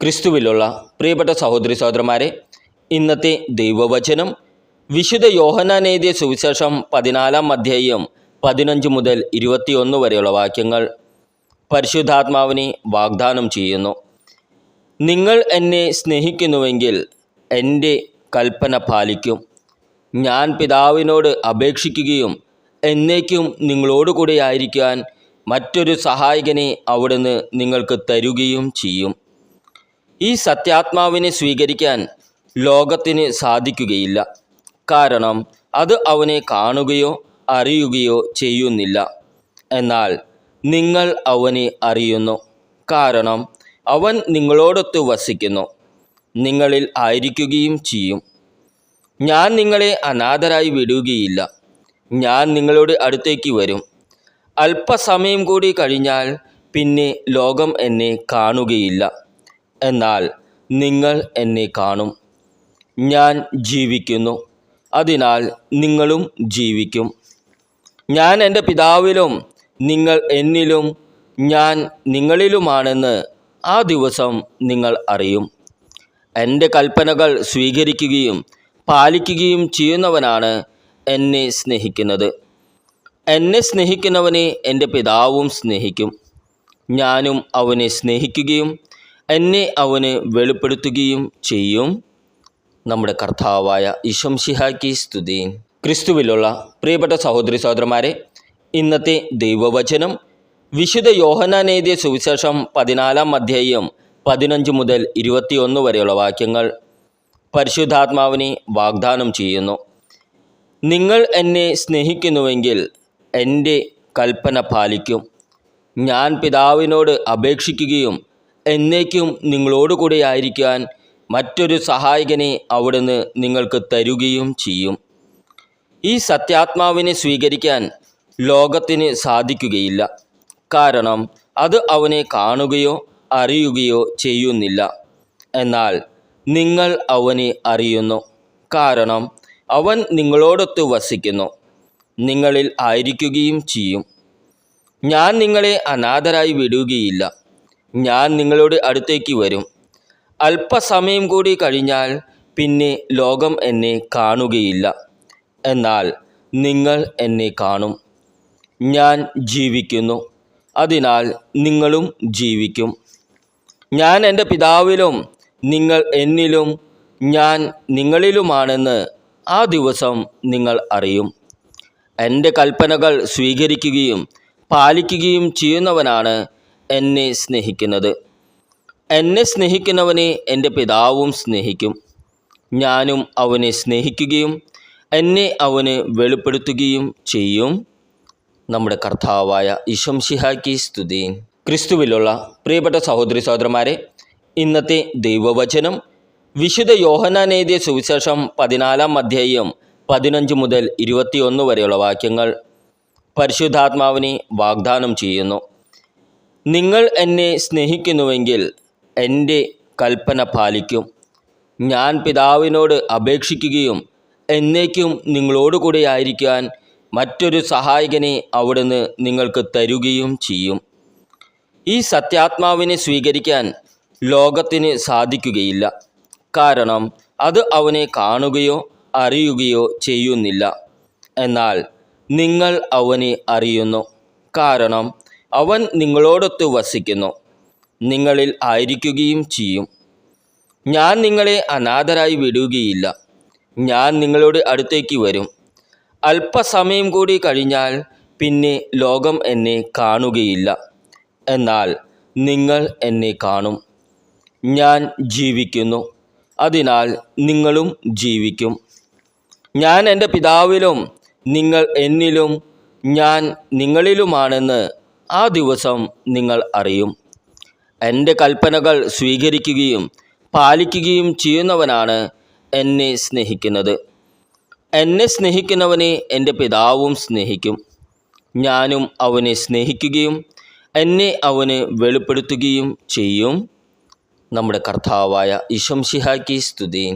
ക്രിസ്തുവിലുള്ള പ്രിയപ്പെട്ട സഹോദരി സഹോദരന്മാരെ, ഇന്നത്തെ ദൈവവചനം വിശുദ്ധ യോഹന്നാൻ എഴുതിയ സുവിശേഷം 14-ാം അധ്യായം 15 മുതൽ 21 വരെയുള്ള വാക്യങ്ങൾ പരിശുദ്ധാത്മാവിനെ വാഗ്ദാനം ചെയ്യുന്നു. നിങ്ങൾ എന്നെ സ്നേഹിക്കുന്നുവെങ്കിൽ എൻ്റെ കൽപ്പന പാലിക്കും. ഞാൻ പിതാവിനോട് അപേക്ഷിക്കുകയും എന്നേക്കും നിങ്ങളോടുകൂടെ ആയിരിക്കാൻ മറ്റൊരു സഹായകനെ അവിടുന്ന് നിങ്ങൾക്ക് തരുകയും ചെയ്യും. ഈ സത്യാത്മാവിനെ സ്വീകരിക്കാൻ ലോകത്തിന് സാധിക്കുകയില്ല, കാരണം അത് അവനെ കാണുകയോ അറിയുകയോ ചെയ്യുന്നില്ല. എന്നാൽ നിങ്ങൾ അവനെ അറിയുന്നു, കാരണം അവൻ നിങ്ങളോടൊത്ത് വസിക്കുന്നു, നിങ്ങളിൽ ആയിരിക്കുകയും ചെയ്യും. ഞാൻ നിങ്ങളെ അനാഥരായി വിടുകയില്ല. ഞാൻ നിങ്ങളുടെ അടുത്തേക്ക് വരും. അല്പസമയം കൂടി കഴിഞ്ഞാൽ പിന്നെ ലോകം എന്നെ കാണുകയില്ല, എന്നാൽ നിങ്ങൾ എന്നെ കാണും. ഞാൻ ജീവിക്കുന്നു, അതിനാൽ നിങ്ങളും ജീവിക്കും. ഞാൻ എൻ്റെ പിതാവിലും നിങ്ങൾ എന്നിലും ഞാൻ നിങ്ങളിലുമാണെന്ന് ആ ദിവസം നിങ്ങൾ അറിയും. എൻ്റെ കൽപ്പനകൾ സ്വീകരിക്കുകയും പാലിക്കുകയും ചെയ്യുന്നവനാണ് എന്നെ സ്നേഹിക്കുന്നത്. എന്നെ സ്നേഹിക്കുന്നവനെ എൻ്റെ പിതാവും സ്നേഹിക്കും. ഞാനും അവനെ സ്നേഹിക്കുകയും എന്നെ അവന് വെളിപ്പെടുത്തുകയും ചെയ്യും. നമ്മുടെ കർത്താവായ ഈശോ മിശിഹായ്ക്ക് സ്തുതി. ക്രിസ്തുവിലുള്ള പ്രിയപ്പെട്ട സഹോദരി സഹോദരന്മാരെ, ഇന്നത്തെ ദൈവവചനം വിശുദ്ധ യോഹന്നാൻ എഴുതിയ സുവിശേഷം 14-ാം അധ്യായം 15 മുതൽ 21 വരെയുള്ള വാക്യങ്ങൾ പരിശുദ്ധാത്മാവിനെ വാഗ്ദാനം ചെയ്യുന്നു. നിങ്ങൾ എന്നെ സ്നേഹിക്കുന്നുവെങ്കിൽ എൻ്റെ കൽപ്പന പാലിക്കും. ഞാൻ പിതാവിനോട് അപേക്ഷിക്കുകയും എന്നേക്കും നിങ്ങളോടുകൂടെ ആയിരിക്കാൻ മറ്റൊരു സഹായകനെ അവിടുന്ന് നിങ്ങൾക്ക് തരുകയും ചെയ്യും. ഈ സത്യാത്മാവിനെ സ്വീകരിക്കാൻ ലോകത്തിന് സാധിക്കുകയില്ല, കാരണം അത് അവനെ കാണുകയോ അറിയുകയോ ചെയ്യുന്നില്ല. എന്നാൽ നിങ്ങൾ അവനെ അറിയുന്നു, കാരണം അവൻ നിങ്ങളോടൊത്ത് വസിക്കുന്നു, നിങ്ങളിൽ ആയിരിക്കുകയും ചെയ്യും. ഞാൻ നിങ്ങളെ അനാഥരായി വിടുകയില്ല. ഞാൻ നിങ്ങളുടെ അടുത്തേക്ക് വരും. അല്പസമയം കൂടി കഴിഞ്ഞാൽ പിന്നെ ലോകം എന്നെ കാണുകയില്ല, എന്നാൽ നിങ്ങൾ എന്നെ കാണും. ഞാൻ ജീവിക്കുന്നു, അതിനാൽ നിങ്ങളും ജീവിക്കും. ഞാൻ എൻ്റെ പിതാവിലും നിങ്ങൾ എന്നിലും ഞാൻ നിങ്ങളിലുമാണെന്ന് ആ ദിവസം നിങ്ങൾ അറിയും. എൻ്റെ കൽപ്പനകൾ സ്വീകരിക്കുകയും പാലിക്കുകയും ചെയ്യുന്നവനാണ് എന്നെ സ്നേഹിക്കുന്നത്. എന്നെ സ്നേഹിക്കുന്നവനെ എൻ്റെ പിതാവും സ്നേഹിക്കും. ഞാനും അവനെ സ്നേഹിക്കുകയും എന്നെ അവന് വെളിപ്പെടുത്തുകയും ചെയ്യും. നമ്മുടെ കർത്താവായ ഈശോ മിശിഹായ്ക്ക് സ്തുതി. ക്രിസ്തുവിലുള്ള പ്രിയപ്പെട്ട സഹോദരി സഹോദരന്മാരെ, ഇന്നത്തെ ദൈവവചനം വിശുദ്ധ യോഹന്നാൻ എഴുതിയ സുവിശേഷം 14-ാം അധ്യായം 15 മുതൽ 21 വരെയുള്ള വാക്യങ്ങൾ പരിശുദ്ധാത്മാവിനെ വാഗ്ദാനം ചെയ്യുന്നു. നിങ്ങൾ എന്നെ സ്നേഹിക്കുന്നുവെങ്കിൽ എൻ്റെ കൽപ്പന പാലിക്കും. ഞാൻ പിതാവിനോട് അപേക്ഷിക്കുകയും എന്നേക്കും നിങ്ങളോടുകൂടെ ആയിരിക്കാൻ മറ്റൊരു സഹായകനെ അവിടുന്ന് നിങ്ങൾക്ക് തരുകയും ചെയ്യും. ഈ സത്യാത്മാവിനെ സ്വീകരിക്കാൻ ലോകത്തിന് സാധിക്കുകയില്ല, കാരണം അത് അവനെ കാണുകയോ അറിയുകയോ ചെയ്യുന്നില്ല. എന്നാൽ നിങ്ങൾ അവനെ അറിയുന്നു, കാരണം അവൻ നിങ്ങളോടൊത്ത് വസിക്കുന്നു, നിങ്ങളിൽ ആയിരിക്കുകയും ചെയ്യും. ഞാൻ നിങ്ങളെ അനാഥരായി വിടുകയില്ല. ഞാൻ നിങ്ങളുടെ അടുത്തേക്ക് വരും. അല്പസമയം കൂടി കഴിഞ്ഞാൽ പിന്നെ ലോകം എന്നെ കാണുകയില്ല, എന്നാൽ നിങ്ങൾ എന്നെ കാണും. ഞാൻ ജീവിക്കുന്നു, അതിനാൽ നിങ്ങളും ജീവിക്കും. ഞാൻ എൻ്റെ പിതാവിലും നിങ്ങൾ എന്നിലും ഞാൻ നിങ്ങളിലുമാണെന്ന് ആ ദിവസം നിങ്ങൾ അറിയും. എൻ്റെ കൽപ്പനകൾ സ്വീകരിക്കുകയും പാലിക്കുകയും ചെയ്യുന്നവനാണ് എന്നെ സ്നേഹിക്കുന്നത്. എന്നെ സ്നേഹിക്കുന്നവനെ എൻ്റെ പിതാവും സ്നേഹിക്കും. ഞാനും അവനെ സ്നേഹിക്കുകയും എന്നെ അവന് വെളിപ്പെടുത്തുകയും ചെയ്യും. നമ്മുടെ കർത്താവായ ഈശോ മിശിഹായ്ക്ക് സ്തുതി.